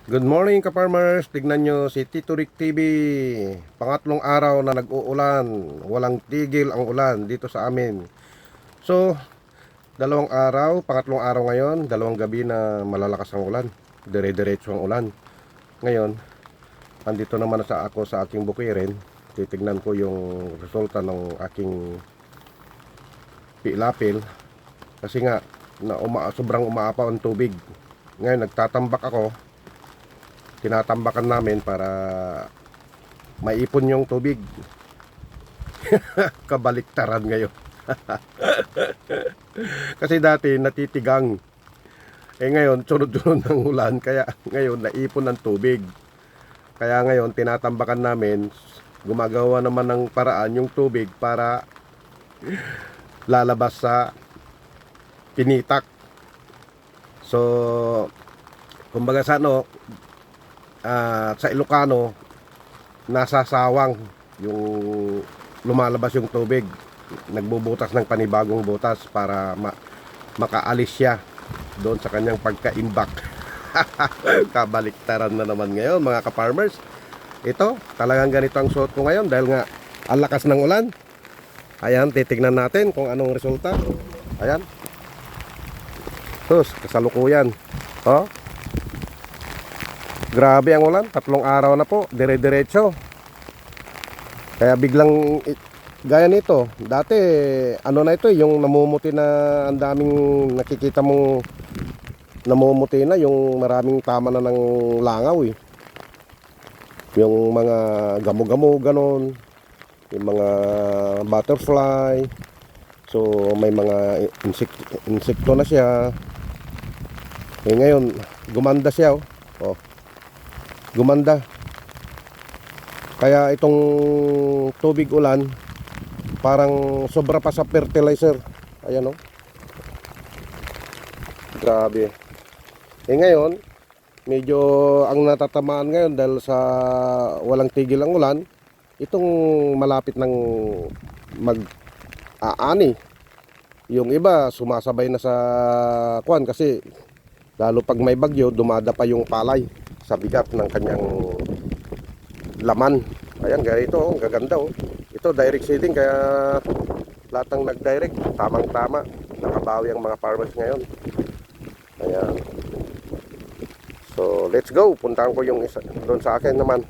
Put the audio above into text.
Good morning ka-farmers, tignan nyo si Tito Rick TV. Pangatlong araw na nag-uulan, walang tigil ang ulan dito sa amin. So, pangatlong araw ngayon, dalawang gabi na malalakas ang ulan. Dire-diretso ang ulan. Ngayon, andito naman ako sa aking bukirin. Titignan ko yung resulta ng aking pilapil. Kasi nga, sobrang umaapaw ang tubig. Ngayon, nagtatambak ako. Tinatambakan namin para maipon yung tubig. Kabaliktaran ngayon. Kasi dati natitigang. Ngayon sunod-sunod ng ulan, kaya ngayon naipon ng tubig. Kaya ngayon tinatambakan namin, gumagawa naman ng paraan yung tubig para lalabas sa pinitak. So kumbaga sa sa Ilocano, nasasawang yung lumalabas yung tubig, nagbubutas ng panibagong butas para makaalis siya doon sa kanyang pagkaimbak. Kabaliktaran na naman ngayon mga ka-farmers. Ito, talagang ganito ang suot ko ngayon dahil nga ang lakas ng ulan. Ayan, titignan natin kung anong resulta. Ayan, sus, kasalukuyan. Oh, grabe ang ulan, 3 araw na po, dire-diretso. Kaya biglang gaya nito, dati ano na ito, yung namumuti na ang daming nakikita mong namumuti na, yung maraming tama na ng langaw eh. Yung mga gamo-gamo ganon, yung mga butterfly. So may mga insekto na siya. Ngayon gumanda siya oh. Gumanda. Kaya itong tubig ulan parang sobra pa sa fertilizer. Ayan oh. Grabe. Ngayon medyo ang natatamaan ngayon dahil sa walang tigil ang ulan, itong malapit ng mag-aani. Yung iba sumasabay na sa kuwan kasi lalo pag may bagyo dumadapa yung palay sa bigat ng kanyang laman. Ayan, ganito oh, gaganda oh. Ito direct seeding, kaya lahat ng nag-direct tamang-tama, nakabawi ang mga farmers ngayon. Ayan. So let's go, puntahan ko yung isa doon sa akin naman.